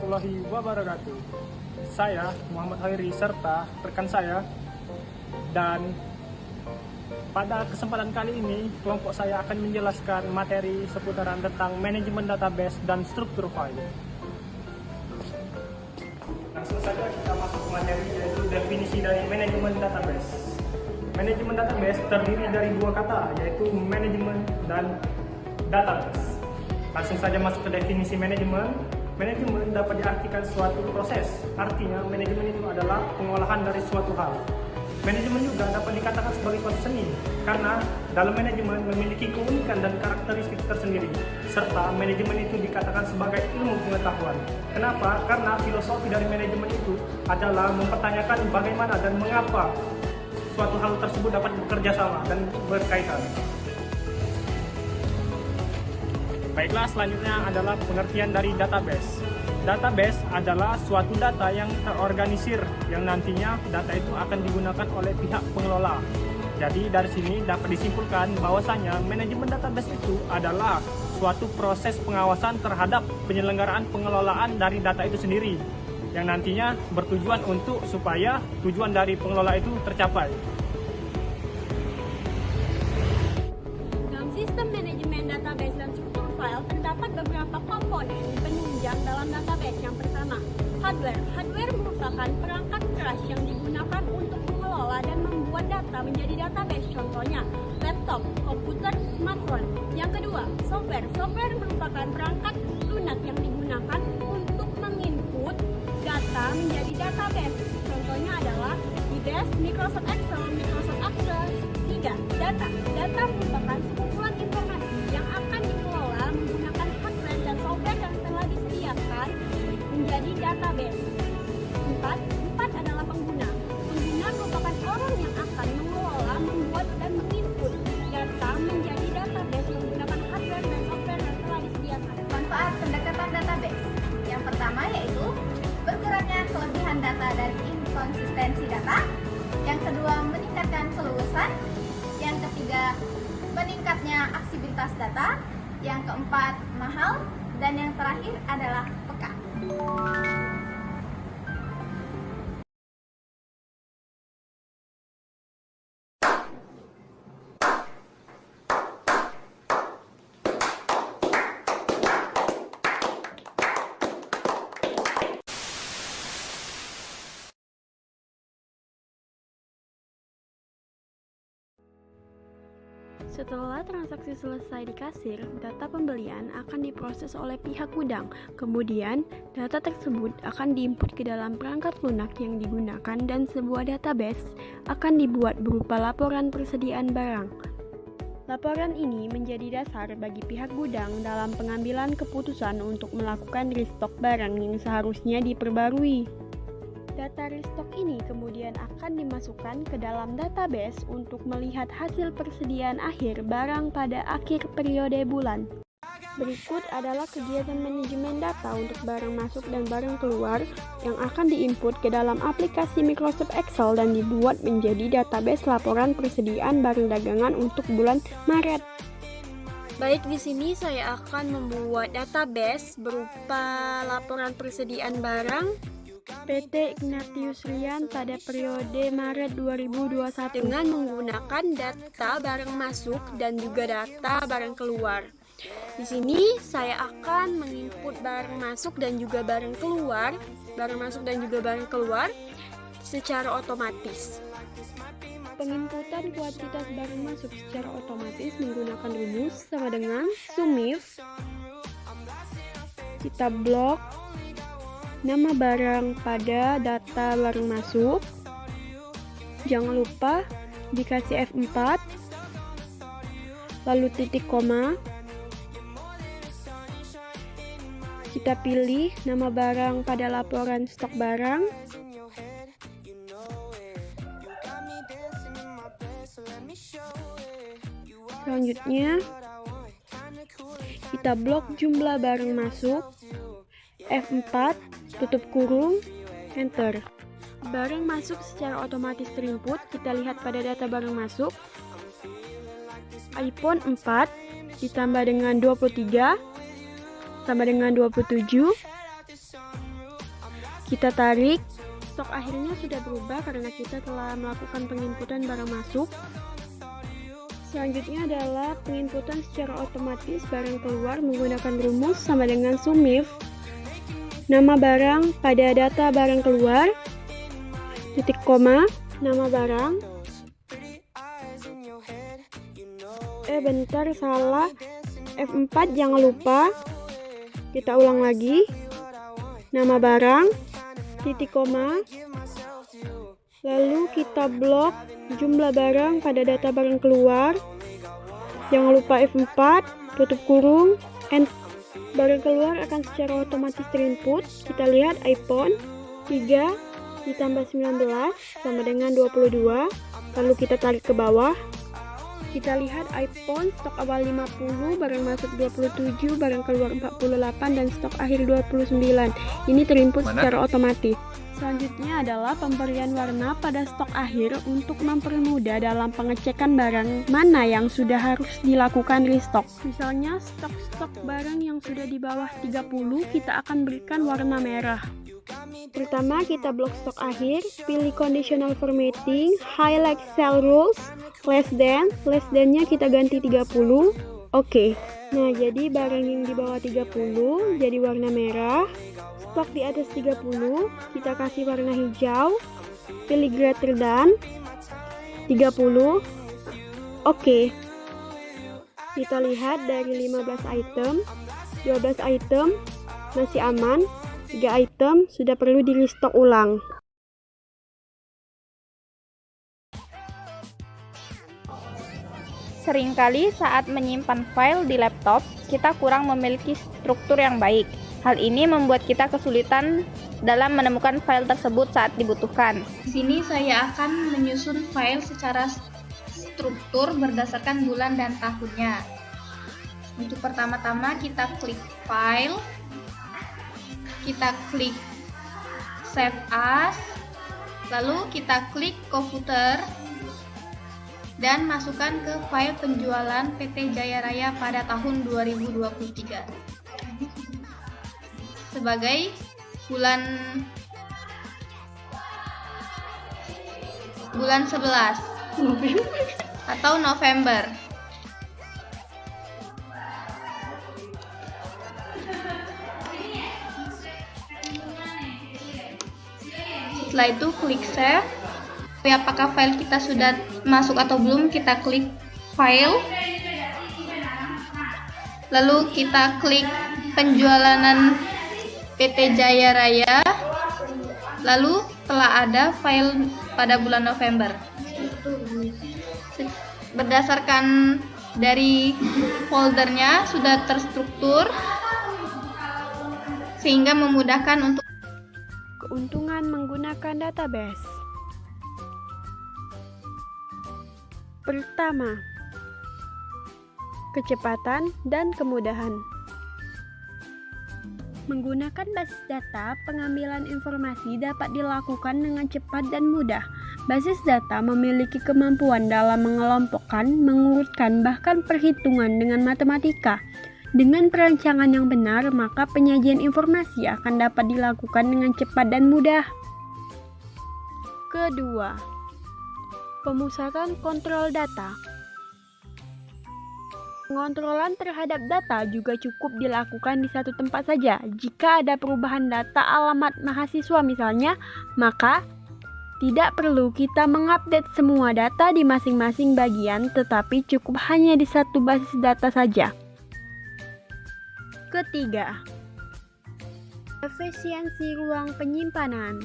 warahmatullahi wabarakatuh. Saya Muhammad Hairi serta rekan saya, dan pada kesempatan kali ini kelompok saya akan menjelaskan materi seputaran tentang manajemen database dan struktur file. Langsung saja kita masuk ke materi, yaitu definisi dari manajemen database. Manajemen database terdiri dari dua kata, yaitu manajemen dan database. Langsung saja masuk ke definisi manajemen. Manajemen dapat diartikan suatu proses, artinya manajemen itu adalah pengolahan dari suatu hal. Manajemen juga dapat dikatakan sebagai suatu seni, karena dalam manajemen memiliki keunikan dan karakteristik tersendiri, serta manajemen itu dikatakan sebagai ilmu pengetahuan. Kenapa? Karena filosofi dari manajemen itu adalah mempertanyakan bagaimana dan mengapa suatu hal tersebut dapat bekerja sama dan berkaitan. Baiklah, selanjutnya adalah pengertian dari database. Database adalah suatu data yang terorganisir, yang nantinya data itu akan digunakan oleh pihak pengelola. Jadi dari sini dapat disimpulkan bahwasanya manajemen database itu adalah suatu proses pengawasan terhadap penyelenggaraan pengelolaan dari data itu sendiri, yang nantinya bertujuan untuk supaya tujuan dari pengelola itu tercapai. Dalam sistem manajemen database dan struktur file terdapat beberapa komponen penunjang dalam database. Yang pertama, hardware. Hardware merupakan perangkat keras yang digunakan untuk mengelola dan membuat data menjadi database. Contohnya, laptop, komputer, smartphone. Yang kedua, software. Software merupakan perangkat lunak yang digunakan untuk menginput data menjadi database. Contohnya adalah IDES, Microsoft Excel, Microsoft Access. 3. Data. Data merupakan sekumpulan informasi yang akan dikelola menggunakan hardware dan software yang telah disediakan menjadi database. 4 adalah pengguna. Pengguna merupakan orang yang akan mengelola, membuat, dan menginput data menjadi database menggunakan hardware dan software yang telah disediakan. Manfaat pendekatan database. Yang pertama yaitu berkurangnya kelebihan data dan inkonsistensi data. Yang kedua, meningkatkan kelulusan. Yang ketiga, meningkatnya aksesibilitas data. Yang keempat, mahal. Dan yang terakhir adalah peka. Setelah transaksi selesai di kasir, data pembelian akan diproses oleh pihak gudang. Kemudian, data tersebut akan diinput ke dalam perangkat lunak yang digunakan dan sebuah database akan dibuat berupa laporan persediaan barang. Laporan ini menjadi dasar bagi pihak gudang dalam pengambilan keputusan untuk melakukan restock barang yang seharusnya diperbarui. Data restock ini kemudian akan dimasukkan ke dalam database untuk melihat hasil persediaan akhir barang pada akhir periode bulan. Berikut adalah kegiatan manajemen data untuk barang masuk dan barang keluar yang akan diinput ke dalam aplikasi Microsoft Excel dan dibuat menjadi database laporan persediaan barang dagangan untuk bulan Maret. Baik, di sini saya akan membuat database berupa laporan persediaan barang PT Ignatius Rian pada periode Maret 2021 dengan menggunakan data barang masuk dan juga data barang keluar. Di sini saya akan menginput barang masuk dan juga barang keluar, secara otomatis. Penginputan kuantitas barang masuk secara otomatis menggunakan rumus sama dengan SUMIF. Kita blok nama barang pada data barang masuk. Jangan lupa dikasih F4, lalu titik koma. Kita pilih nama barang pada laporan stok barang. Selanjutnya, kita blok jumlah barang masuk. F4, tutup kurung, enter. Barang masuk secara otomatis terinput. Kita lihat pada data barang masuk. iPhone 4 ditambah dengan 23 sama dengan 27. Kita tarik. Stok akhirnya sudah berubah karena kita telah melakukan penginputan barang masuk. Selanjutnya adalah penginputan secara otomatis barang keluar menggunakan rumus sama dengan SUMIF. Nama barang pada data barang keluar, titik koma, nama barang. Bentar, salah. F4 jangan lupa. Kita ulang lagi. Nama barang, titik koma. Lalu kita blok jumlah barang pada data barang keluar. Jangan lupa F4, tutup kurung, and barang keluar akan secara otomatis terinput. Kita lihat iPhone 3 ditambah 19 sama dengan 22. Lalu kita tarik ke bawah. Kita lihat iPhone stok awal 50, barang masuk 27, barang keluar 48, dan stok akhir 29. Ini terinput secara otomatis. Selanjutnya adalah pemberian warna pada stok akhir untuk mempermudah dalam pengecekan barang mana yang sudah harus dilakukan restock. Misalnya stok-stok barang yang sudah di bawah 30 kita akan berikan warna merah. Pertama kita blok stok akhir, pilih conditional formatting, highlight cell rules, less than-nya kita ganti 30. Oke. Nah, jadi barang yang di bawah 30 jadi warna merah. Stok di atas 30 kita kasih warna hijau. Pilih greater than 30. Oke. Kita lihat dari 15 item, 12 item masih aman. 3 item sudah perlu di restock ulang. Seringkali saat menyimpan file di laptop, kita kurang memiliki struktur yang baik. Hal ini membuat kita kesulitan dalam menemukan file tersebut saat dibutuhkan. Di sini saya akan menyusun file secara struktur berdasarkan bulan dan tahunnya. Untuk pertama-tama kita klik file, kita klik save as, lalu kita klik komputer dan masukkan ke file penjualan PT Jaya Raya pada tahun 2023 sebagai bulan 11 atau November. Setelah itu klik save. Apakah file kita sudah masuk atau belum, kita klik file, lalu kita klik penjualan PT Jaya Raya, lalu telah ada file pada bulan November. Berdasarkan dari foldernya sudah terstruktur sehingga memudahkan untuk keuntungan menggunakan database. Pertama, kecepatan dan kemudahan. Menggunakan basis data, pengambilan informasi dapat dilakukan dengan cepat dan mudah. Basis data memiliki kemampuan dalam mengelompokkan, mengurutkan, bahkan perhitungan dengan matematika. Dengan perancangan yang benar, maka penyajian informasi akan dapat dilakukan dengan cepat dan mudah. Kedua, pemusatan kontrol data. Pengontrolan terhadap data juga cukup dilakukan di satu tempat saja. Jika ada perubahan data alamat mahasiswa misalnya, maka tidak perlu kita mengupdate semua data di masing-masing bagian, tetapi cukup hanya di satu basis data saja. Ketiga, efisiensi ruang penyimpanan.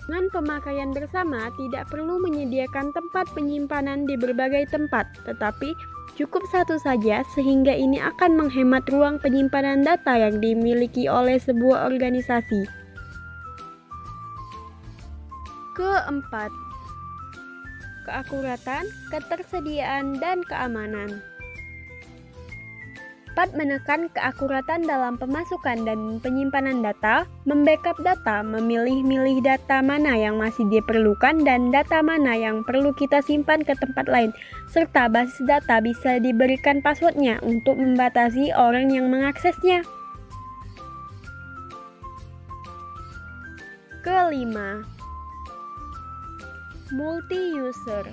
Dengan pemakaian bersama, tidak perlu menyediakan tempat penyimpanan di berbagai tempat, tetapi cukup satu saja sehingga ini akan menghemat ruang penyimpanan data yang dimiliki oleh sebuah organisasi. Keempat, keakuratan, ketersediaan, dan keamanan. 4. Menekan keakuratan dalam pemasukan dan penyimpanan data, membackup data, memilih-milih data mana yang masih diperlukan dan data mana yang perlu kita simpan ke tempat lain, serta basis data bisa diberikan passwordnya untuk membatasi orang yang mengaksesnya. Kelima, multi-user.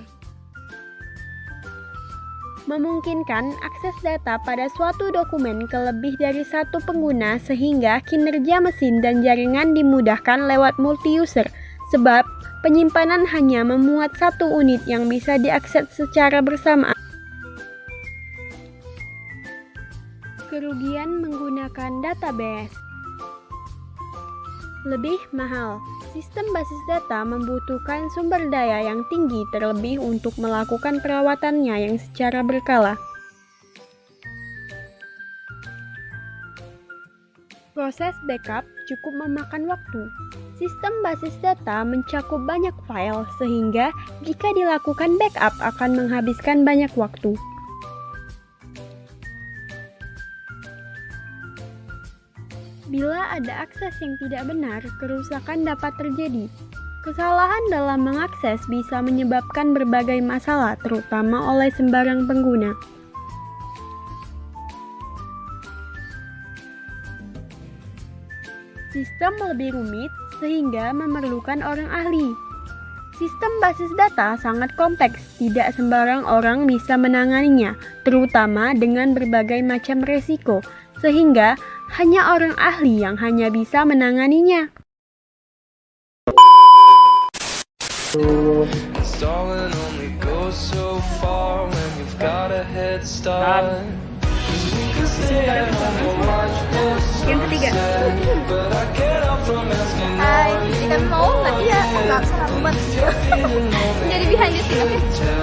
Memungkinkan akses data pada suatu dokumen ke lebih dari satu pengguna sehingga kinerja mesin dan jaringan dimudahkan lewat multi-user, sebab penyimpanan hanya memuat satu unit yang bisa diakses secara bersamaan. Kerugian menggunakan database lebih mahal. Sistem basis data membutuhkan sumber daya yang tinggi terlebih untuk melakukan perawatannya yang secara berkala. Proses backup cukup memakan waktu. Sistem basis data mencakup banyak file sehingga jika dilakukan backup akan menghabiskan banyak waktu. Bila ada akses yang tidak benar, kerusakan dapat terjadi. Kesalahan dalam mengakses bisa menyebabkan berbagai masalah, terutama oleh sembarang pengguna. Sistem lebih rumit sehingga memerlukan orang ahli. Sistem basis data sangat kompleks, tidak sembarang orang bisa menanganinya, terutama dengan berbagai macam resiko, sehingga hanya orang ahli yang hanya bisa menanganinya. Yang ketiga, Hai, jika mau nanti ya nggak usah buat jadi behind the scene, oke?